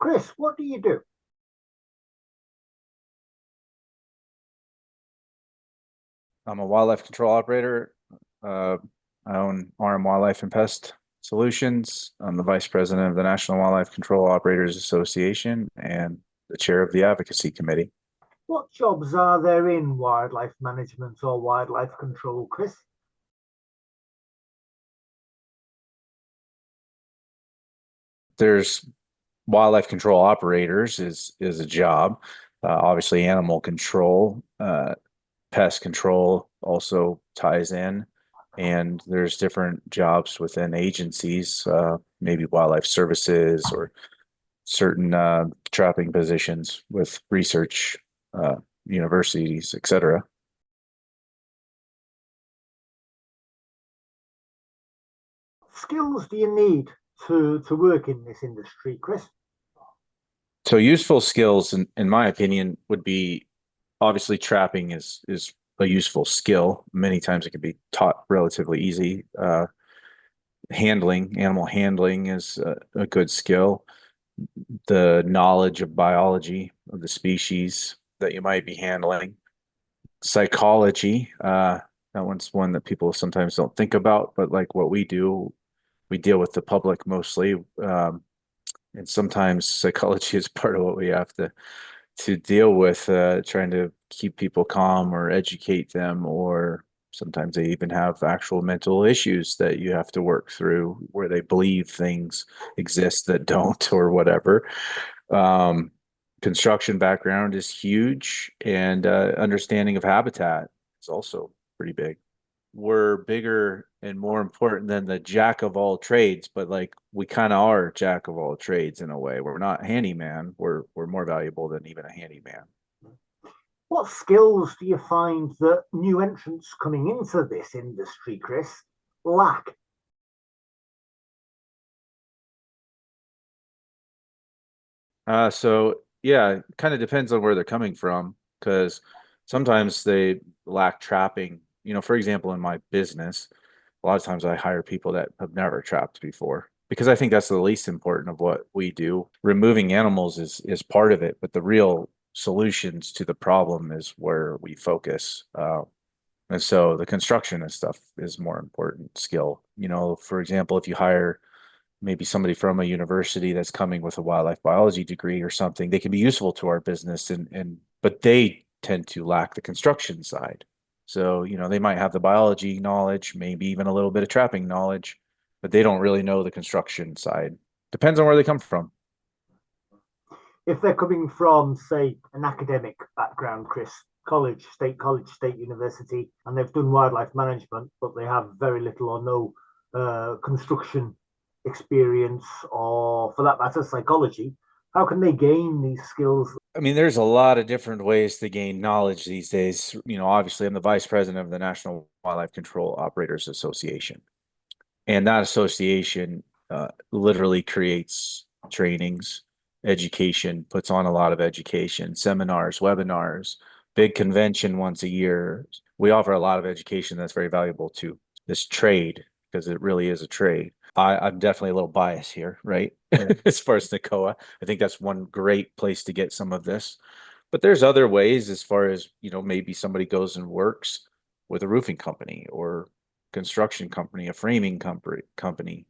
Chris, what do you do? I'm a wildlife control operator. Uh, I own RM Wildlife and Pest Solutions. I'm the vice president of the National Wildlife Control Operators Association and the chair of the advocacy committee. What jobs are there in wildlife management or wildlife control, Chris? There's wildlife control operators is a job. Obviously, animal control, pest control also ties in, and there's different jobs within agencies, maybe wildlife services or certain trapping positions with research uh, universities, etc. Skills do you need to work in this industry, Chris? So useful skills, in my opinion, would be obviously trapping is a useful skill. Many times it can be taught relatively easy. Animal handling is a good skill. The knowledge of biology of the species that you might be handling. Psychology, that one's one that people sometimes don't think about, but like what we do, we deal with the public mostly. And sometimes psychology is part of what we have to deal with, trying to keep people calm or educate them, or sometimes they even have actual mental issues that you have to work through where they believe things exist that don't or whatever. Um, Construction background is huge, and understanding of habitat is also pretty big. We're bigger and more important than the jack of all trades, but like we kind of are jack of all trades in a way. We're not handyman. We're more valuable than even a handyman. What skills do you find that new entrants coming into this industry, Chris, lack? So yeah, it kind of depends on where they're coming from because sometimes they lack trapping. For example, in my business, a lot of times I hire people that have never trapped before because I think that's the least important of what we do. Removing animals is part of it, but the real solutions to the problem is where we focus. And so the construction and stuff is more important skill. For example, if you hire maybe somebody from a university that's coming with a wildlife biology degree or something, they can be useful to our business and but they tend to lack the construction side. So, they might have the biology knowledge, maybe even a little bit of trapping knowledge, but they don't really know the construction side. Depends on where they come from. If they're coming from, say, an academic background, Chris, college, state university, and they've done wildlife management, but they have very little or no construction experience, or for that matter, psychology, how can they gain these skills? I mean, there's a lot of different ways to gain knowledge these days. Obviously, I'm the vice president of the National Wildlife Control Operators Association. And that association literally creates trainings, education, puts on a lot of education, seminars, webinars, big convention once a year. We offer a lot of education that's very valuable to this trade because it really is a trade. I'm definitely a little biased here, right? As far as NACOA, I think that's one great place to get some of this. But there's other ways as far as, maybe somebody goes and works with a roofing company or construction company, a framing company,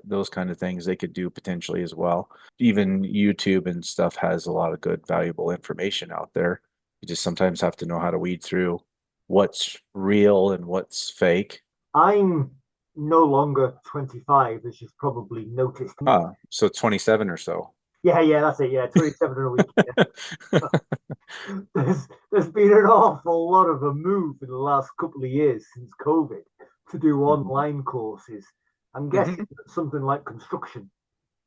those kind of things they could do potentially as well. Even YouTube and stuff has a lot of good, valuable information out there. You just sometimes have to know how to weed through what's real and what's fake. I'm no longer 25, as you've probably noticed. So 27 or so. Yeah, that's it. Yeah, 27 in a week. Yeah. There's been an awful lot of a move in the last couple of years since COVID to do Mhm. online courses. I'm Mhm. guessing that something like construction,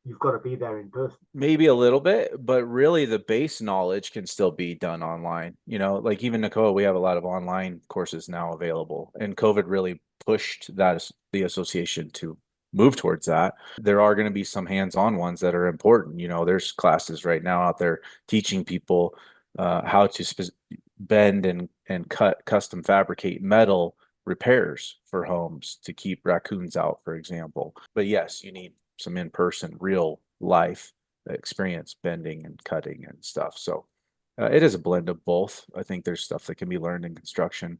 you've got to be there in person. Maybe a little bit, but really the base knowledge can still be done online. Like even NACOA, we have a lot of online courses now available, and COVID really pushed the association to move towards that. There are going to be some hands-on ones that are important. There's classes right now out there teaching people how to bend and cut custom fabricate metal repairs for homes to keep raccoons out, for example. But yes, you need some in-person real life experience bending and cutting and stuff. So it is a blend of both. I think there's stuff that can be learned in construction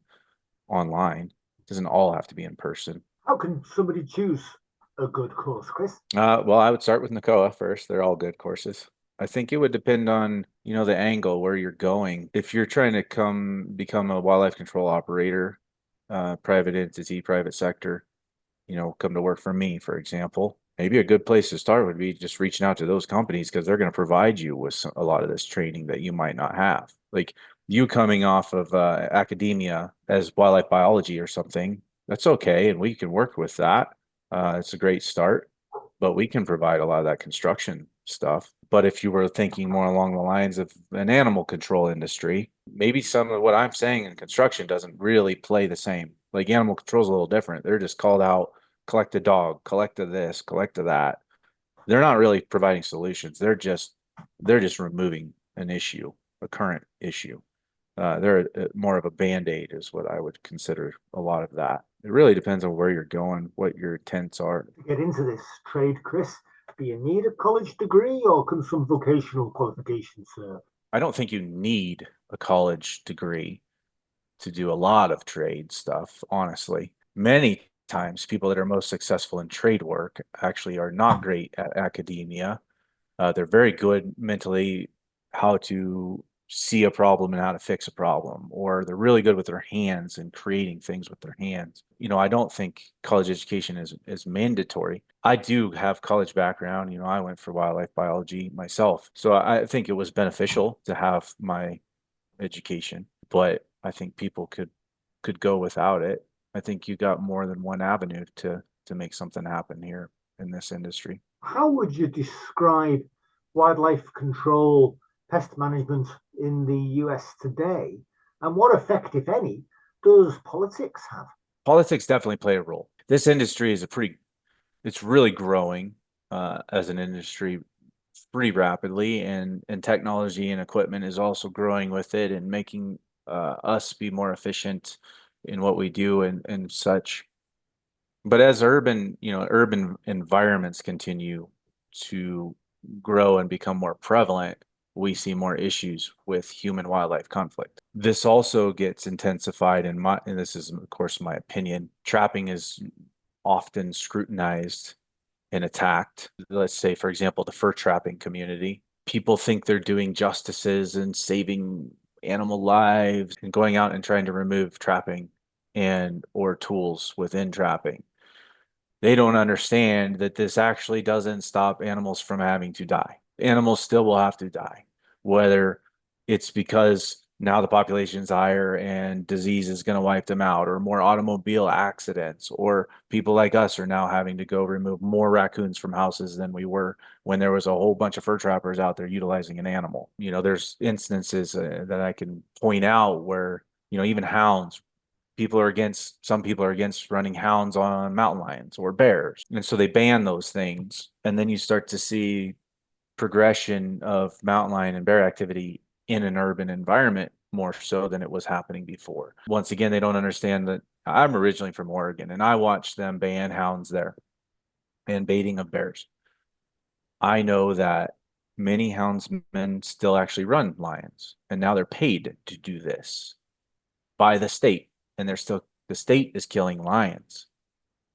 online. It doesn't all have to be in person. How can somebody choose a good course, Chris? Well, I would start with NACOA first. They're all good courses. I think it would depend on, the angle where you're going. If you're trying to become a wildlife control operator, private entity, private sector, come to work for me, for example, maybe a good place to start would be just reaching out to those companies because they're going to provide you with a lot of this training that you might not have. Like you coming off of academia as wildlife biology or something, that's okay. And we can work with that. It's a great start, but we can provide a lot of that construction stuff. But if you were thinking more along the lines of an animal control industry, maybe some of what I'm saying in construction doesn't really play the same. Like animal control is a little different. They're just called out, collect a dog, collect a this, collect a that. They're not really providing solutions. They're just removing an issue, a current issue. They're more of a band-aid is what I would consider a lot of that. It really depends on where you're going, what your intents are. To get into this trade, Chris, do you need a college degree or can some vocational qualifications serve? I don't think you need a college degree to do a lot of trade stuff, honestly. Many times, people that are most successful in trade work actually are not great at academia. They're very good mentally how to see a problem and how to fix a problem, or they're really good with their hands and creating things with their hands. I don't think college education is mandatory. I do have college background. I went for wildlife biology myself. So I think it was beneficial to have my education, but I think people could go without it. I think you got more than one avenue to make something happen here in this industry. How would you describe wildlife control, pest management in the US today? And what effect, if any, does politics have? Politics definitely play a role. This industry it's really growing as an industry pretty rapidly, and technology and equipment is also growing with it and making us be more efficient in what we do and such. But as urban environments continue to grow and become more prevalent, we see more issues with human wildlife conflict. This also gets intensified and this is of course my opinion. Trapping is often scrutinized and attacked. Let's say, for example, the fur trapping community. People think they're doing justices and saving animal lives and going out and trying to remove trapping and or tools within trapping. They don't understand that this actually doesn't stop animals from having to die. Animals still will have to die, whether it's because now the population's higher and disease is going to wipe them out, or more automobile accidents, or people like us are now having to go remove more raccoons from houses than we were when there was a whole bunch of fur trappers out there utilizing an animal. There's instances that I can point out where, even hounds, some people are against running hounds on mountain lions or bears. And so they ban those things. And then you start to see progression of mountain lion and bear activity in an urban environment more so than it was happening before. Once again, they don't understand that I'm originally from Oregon and I watched them ban hounds there and baiting of bears. I know that many houndsmen still actually run lions, and now they're paid to do this by the state, and the state is killing lions.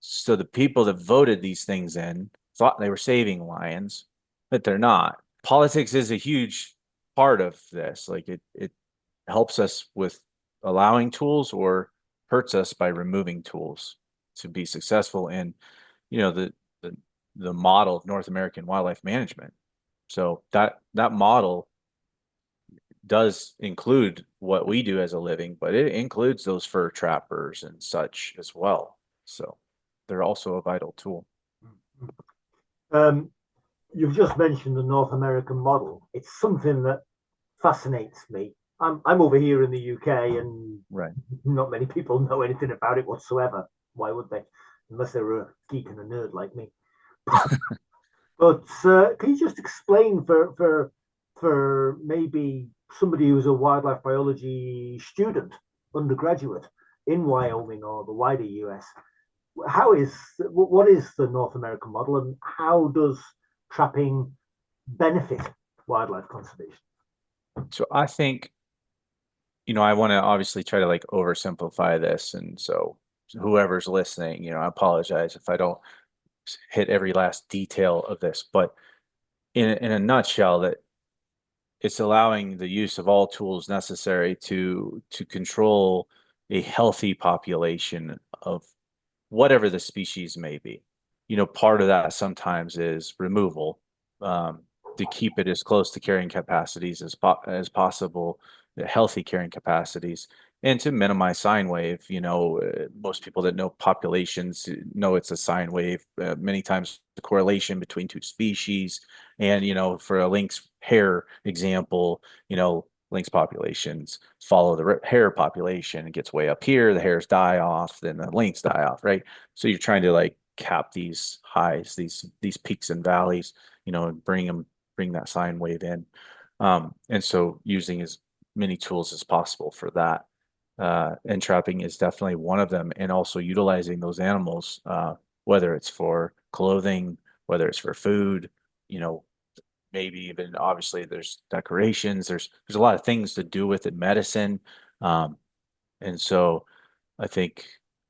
So the people that voted these things in thought they were saving lions, but they're not. Politics is a huge part of this. Like it helps us with allowing tools or hurts us by removing tools to be successful in, the model of North American wildlife management. So that model does include what we do as a living, but it includes those fur trappers and such as well. So they're also a vital tool. You've just mentioned the North American model. It's something that fascinates me. I'm over here in the UK, and Right. not many people know anything about it whatsoever. Why would they? Unless they were a geek and a nerd like me. But can you just explain for maybe somebody who's a wildlife biology student, undergraduate in Wyoming or the wider US, what is the North American model, and how does trapping benefit wildlife conservation? So I think, I want to obviously try to like oversimplify this. And so whoever's listening, I apologize if I don't hit every last detail of this, but in a nutshell, that it's allowing the use of all tools necessary to control a healthy population of whatever the species may be. Part of that sometimes is removal, um, to keep it as close to carrying capacities as possible, the healthy carrying capacities, and to minimize sine wave. Most people that know populations know it's a sine wave. Many times the correlation between two species, and for a lynx hare example, lynx populations follow the hare population. It gets way up here, the hares die off, then the lynx die off, right? So you're trying to like cap these highs, these peaks and valleys, and bring that sine wave in. And so using as many tools as possible for that. And trapping is definitely one of them. And also utilizing those animals, whether it's for clothing, whether it's for food, you know, maybe even obviously there's decorations, there's a lot of things to do with it, medicine. Um, and so I think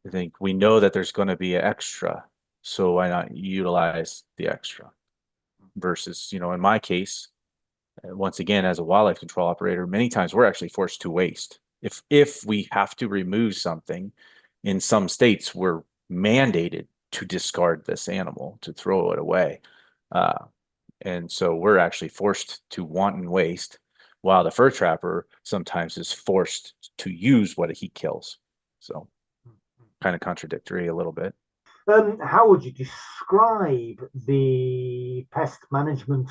I think we know that there's going to be an extra, so why not utilize the extra versus, in my case, once again, as a wildlife control operator, many times we're actually forced to waste. If we have to remove something, in some states, we're mandated to discard this animal, to throw it away. Uh, and so we're actually forced to wanton waste, while the fur trapper sometimes is forced to use what he kills. So kind of contradictory a little bit. How would you describe the pest management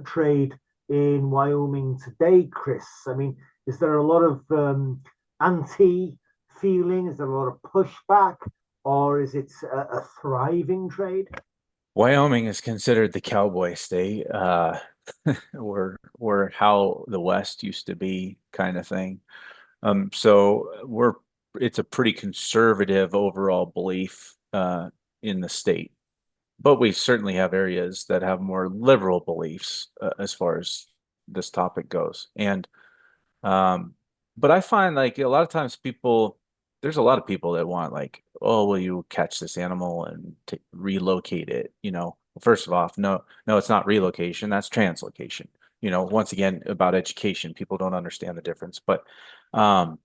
trade in Wyoming today, Chris? I mean, is there a lot of anti feeling? Is there a lot of pushback? Or is it a thriving trade? Wyoming is considered the cowboy state, or how the West used to be, kind of thing. So it's a pretty conservative overall belief in the state, but we certainly have areas that have more liberal beliefs as far as this topic goes. And um, but I find like a lot of times there's a lot of people that want like, oh, will you catch this animal and relocate it? First of all, no, no, it's not relocation, that's translocation. Once again, about education, people don't understand the difference, but um,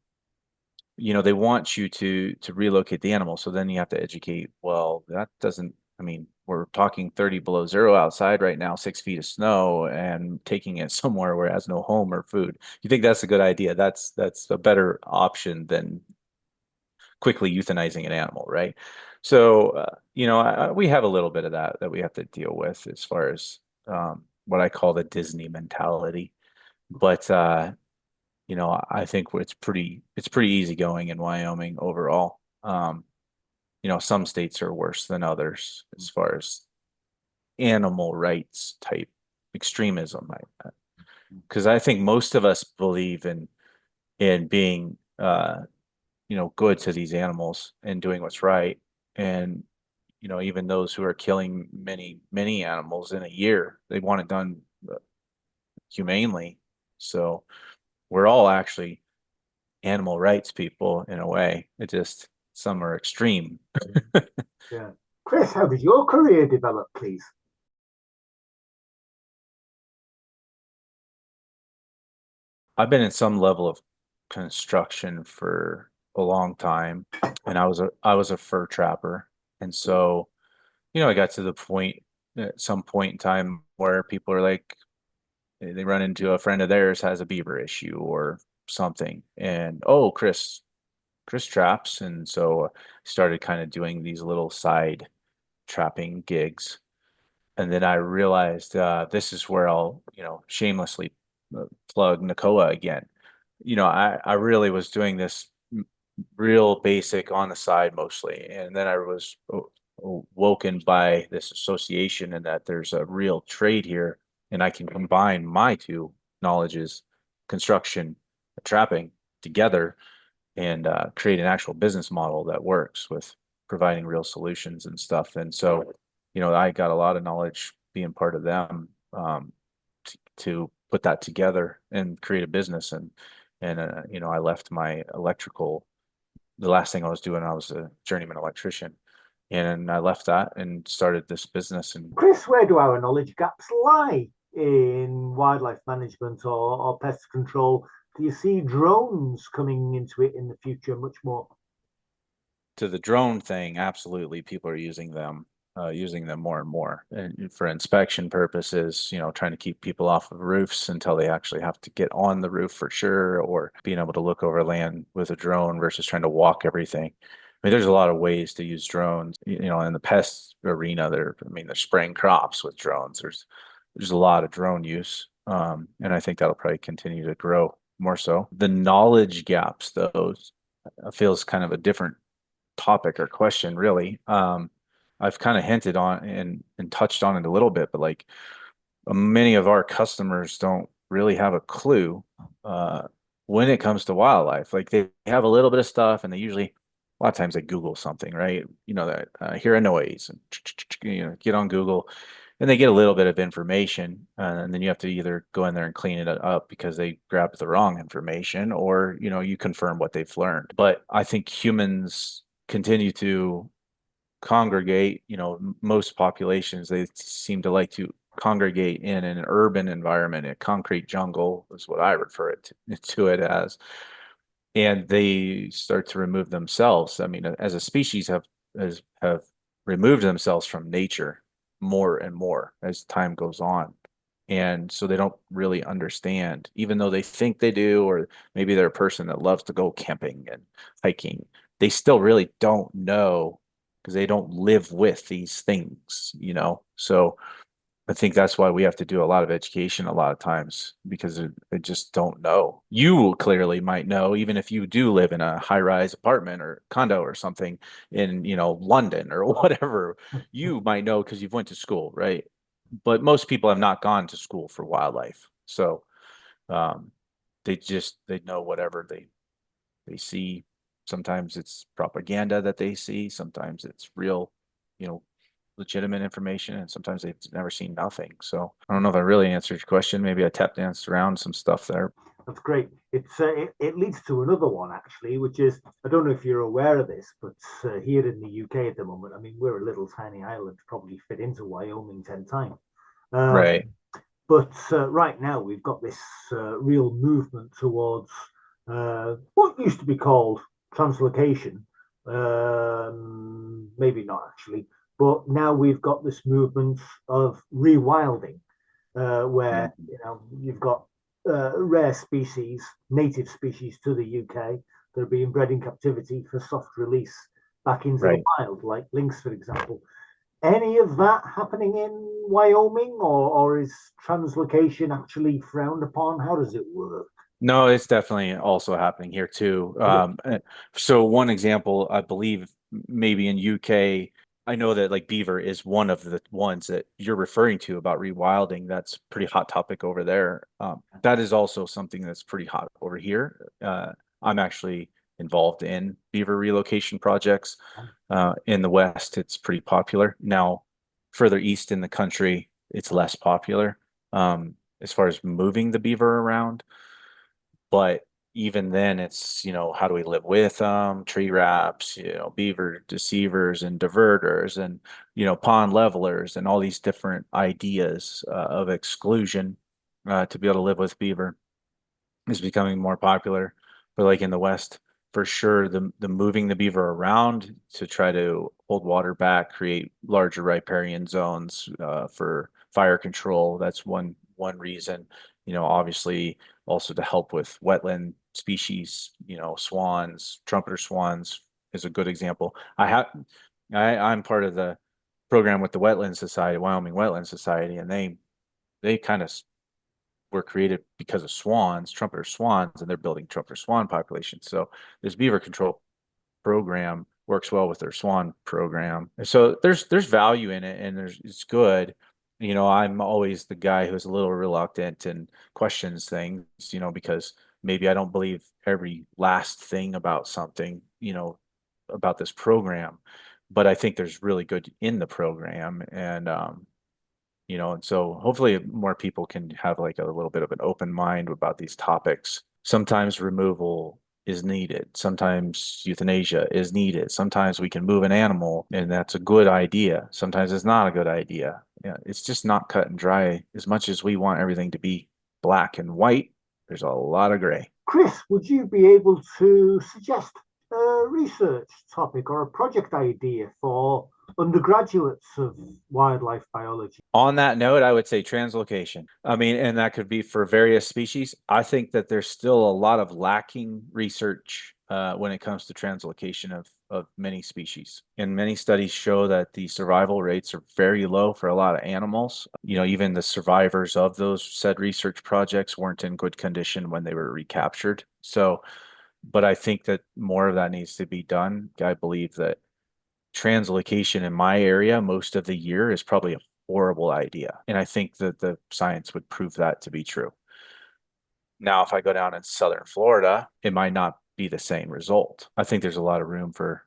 they want you to relocate the animal. So then you have to educate. Well, that doesn't, I mean, we're talking 30 below zero outside right now, 6 feet of snow, and taking it somewhere where it has no home or food. You think that's a good idea? That's a better option than quickly euthanizing an animal, right? So, we have a little bit of that we have to deal with as far as what I call the Disney mentality. But I think it's pretty easy going in Wyoming overall. Some states are worse than others as far as animal rights type extremism. Because I think most of us believe in being good to these animals and doing what's right. And even those who are killing many, many animals in a year, they want it done humanely. So we're all actually animal rights people in a way. It just some are extreme. Yeah. Chris, how did your career develop, please? I've been in some level of construction for a long time, and I was a fur trapper. And so, I got to the point at some point in time where people are like, they run into a friend of theirs has a beaver issue or something, and oh, Chris traps. And so started kind of doing these little side trapping gigs. And then I realized this is where I'll, shamelessly plug NACOA again. I really was doing this real basic on the side mostly. And then I was woken by this association and that there's a real trade here. And I can combine my two knowledges, construction, trapping together, and create an actual business model that works with providing real solutions and stuff. And so, I got a lot of knowledge being part of them. to put that together and create a business. And I left my electrical. The last thing I was doing, I was a journeyman electrician, and I left that and started this business. And Chris, where do our knowledge gaps lie in wildlife management or pest control? Do you see drones coming into it in the future much more? to the drone thing, absolutely, people are using them more and more, and for inspection purposes, trying to keep people off of roofs until they actually have to get on the roof for sure, or being able to look over land with a drone versus trying to walk everything. I mean, there's a lot of ways to use drones, in the pest arena. They're spraying crops with drones. There's a lot of drone use. And I think that'll probably continue to grow more so. The knowledge gaps, though, feels kind of a different topic or question, really. I've kind of hinted on and touched on it a little bit, but like many of our customers don't really have a clue uh, when it comes to wildlife. Like they have a little bit of stuff, and they usually a lot of times they Google something, right? That hear a noise, and get on Google, and they get a little bit of information, and then you have to either go in there and clean it up because they grabbed the wrong information, or you confirm what they've learned. But I think humans continue to congregate. Most populations, they seem to like to congregate in an urban environment. A concrete jungle is what I refer to it as. And they start to remove themselves. I mean, as a species, have removed themselves from nature more and more as time goes on. And so they don't really understand, even though they think they do, or maybe they're a person that loves to go camping and hiking. They still really don't know because they don't live with these things. So I think that's why we have to do a lot of education a lot of times, because they just don't know. You clearly might know, even if you do live in a high-rise apartment or condo or something in, London or whatever. You might know because you've went to school, right? But most people have not gone to school for wildlife. So um, they know whatever they see. Sometimes it's propaganda that they see. Sometimes it's real, you know, legitimate information, and sometimes they've never seen nothing. So I don't know if I really answered your question. Maybe I tap danced around some stuff there. That's great. It leads to another one actually, which is I don't know if you're aware of this, but here in the UK at the moment, I mean, we're a little tiny island, probably fit into Wyoming 10 times. Right. But right now we've got this real movement towards what used to be called translocation. Maybe not actually, but now we've got this movement of rewilding, where Mhm. you've got rare species, native species to the UK that are being bred in captivity for soft release back into the Right. wild, like lynx, for example. Any of that happening in Wyoming, or is translocation actually frowned upon? How does it work? No, it's definitely also happening here too. So one example, I believe maybe in UK, I know that like beaver is one of the ones that you're referring to about rewilding. That's pretty hot topic over there. That is also something that's pretty hot over here. I'm actually involved in beaver relocation projects. In the West, it's pretty popular. Now, further east in the country, it's less popular as far as moving the beaver around. But even then, it's, how do we live with them? Tree wraps, beaver deceivers and diverters and, pond levelers and all these different ideas of exclusion to be able to live with beaver is becoming more popular. But like in the West, for sure, the moving the beaver around to try to hold water back, create larger riparian zones for fire control. That's one reason. Obviously also to help with wetland species. Swans, trumpeter swans is a good example. I'm part of the program with the Wetland Society, Wyoming Wetland Society, and they kind of were created because of swans, trumpeter swans, and they're building trumpeter swan population. So this beaver control program works well with their swan program. And so there's value in it, and it's good. I'm always the guy who's a little reluctant and questions things, because maybe I don't believe every last thing about something, about this program, but I think there's really good in the program. And And so hopefully more people can have like a little bit of an open mind about these topics. Sometimes removal is needed. Sometimes euthanasia is needed. Sometimes we can move an animal and that's a good idea. Sometimes it's not a good idea. Yeah, it's just not cut and dry. As much as we want everything to be black and white, there's a lot of gray. Chris, would you be able to suggest a research topic or a project idea for undergraduates of wildlife biology? On that note, I would say translocation. I mean, and that could be for various species. I think that there's still a lot of lacking research when it comes to translocation of many species. And many studies show that the survival rates are very low for a lot of animals. Even the survivors of those said research projects weren't in good condition when they were recaptured. So, but I think that more of that needs to be done. I believe that translocation in my area most of the year is probably a horrible idea. And I think that the science would prove that to be true. Now, if I go down in southern Florida, it might not be the same result. I think there's a lot of room for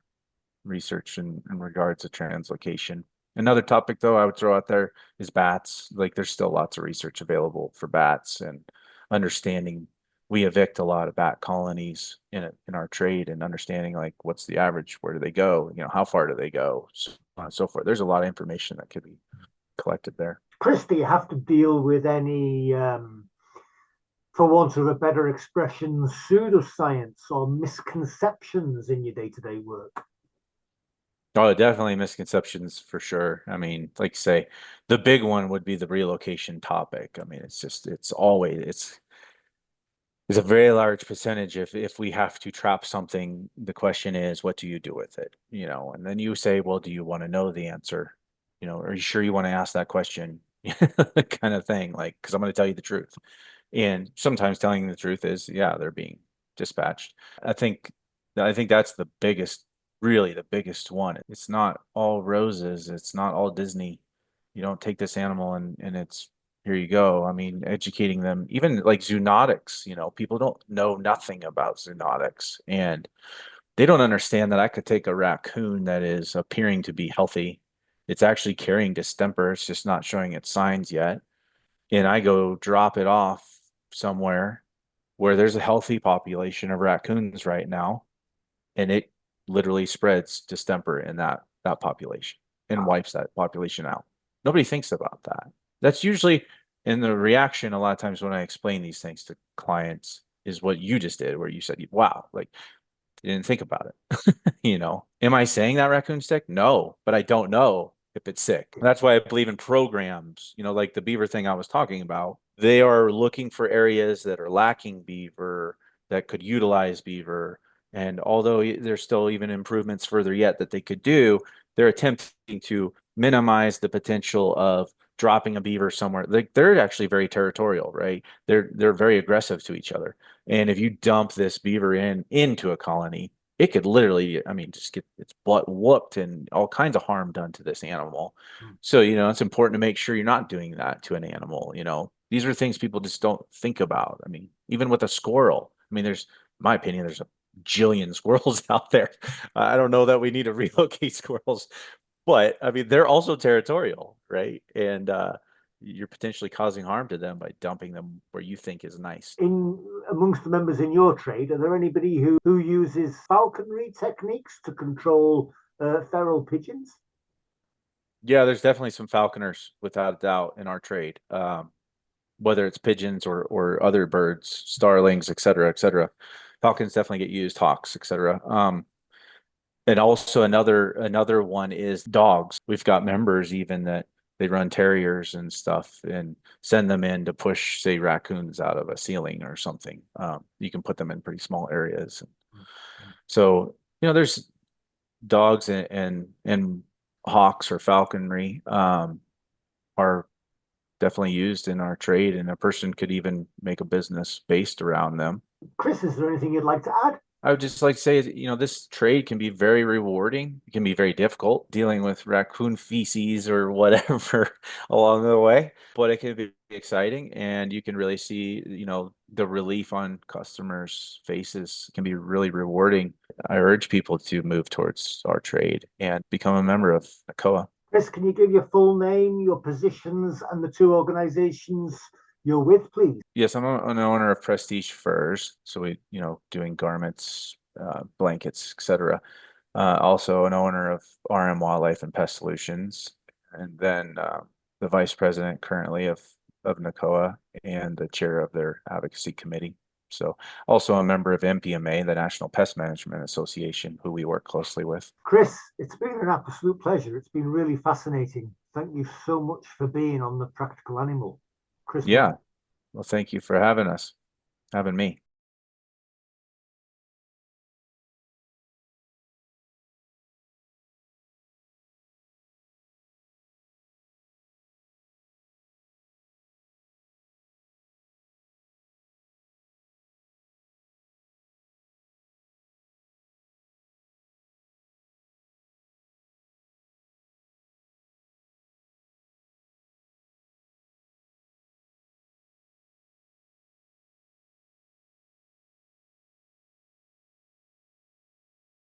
research in regards to translocation. Another topic, though, I would throw out there is bats. Like, there's still lots of research available for bats and understanding. We evict a lot of bat colonies in our trade and understanding like what's the average, where do they go, how far do they go, so on and so forth. There's a lot of information that could be collected there. Chris, do you have to deal with any, for want of a better expression, pseudoscience or misconceptions in your day-to-day work? Oh, definitely misconceptions for sure. I mean, like you say, the big one would be the relocation topic. I mean, it's a very large percentage. If we have to trap something, the question is, what do you do with it? And then you say, well, do you want to know the answer? Are you sure you want to ask that question? Kind of thing, like, because I'm going to tell you the truth. And sometimes telling the truth is, yeah, they're being dispatched. I think I think that's the biggest, really the biggest one. It's not all roses, it's not all Disney. You don't take this animal and it's here you go. I mean, educating them, even like zoonotics, people don't know nothing about zoonotics and they don't understand that I could take a raccoon that is appearing to be healthy. It's actually carrying distemper. It's just not showing its signs yet. And I go drop it off somewhere where there's a healthy population of raccoons right now, and it literally spreads distemper in that population and wipes that population out. Nobody thinks about that. That's usually in the reaction a lot of times when I explain these things to clients is what you just did, where you said, wow, like you didn't think about it. Am I saying that raccoon's sick? No, but I don't know if it's sick. That's why I believe in programs, like the beaver thing I was talking about. They are looking for areas that are lacking beaver that could utilize beaver. And although there's still even improvements further yet that they could do, they're attempting to minimize the potential of dropping a beaver somewhere. They're actually very territorial, right? They're very aggressive to each other. And if you dump this beaver into a colony, it could literally, I mean, just get its butt whooped and all kinds of harm done to this animal. So, it's important to make sure you're not doing that to an animal. These are things people just don't think about. I mean, even with a squirrel, I mean, in my opinion, there's a jillion squirrels out there. I don't know that we need to relocate squirrels, but I mean, they're also territorial, right? And you're potentially causing harm to them by dumping them where you think is nice. In amongst the members in your trade, are there anybody who uses falconry techniques to control feral pigeons? Yeah, there's definitely some falconers without a doubt in our trade. Whether it's pigeons or other birds, starlings, et cetera, et cetera. Falcons definitely get used, hawks, et cetera. And also another one is dogs. We've got members even that they run terriers and stuff and send them in to push, say, raccoons out of a ceiling or something. You can put them in pretty small areas. So, there's dogs and hawks or falconry are definitely used in our trade, and a person could even make a business based around them. Chris, is there anything you'd like to add? I would just like to say, this trade can be very rewarding. It can be very difficult dealing with raccoon feces or whatever along the way, but it can be exciting and you can really see, the relief on customers' faces can be really rewarding. I urge people to move towards our trade and become a member of ACOA. Chris, can you give your full name, your positions, and the two organizations you're with, please? Yes, I'm an owner of Prestige Furs. So we, doing garments, blankets, etc. Also an owner of RM Wildlife and Pest Solutions, and then the vice president currently of NACOA and the chair of their advocacy committee. So also a member of NPMA, the National Pest Management Association, who we work closely with. Chris, it's been an absolute pleasure. It's been really fascinating. Thank you so much for being on the Practical Animal. Chris Yeah. Lunn. Well, thank you for having me.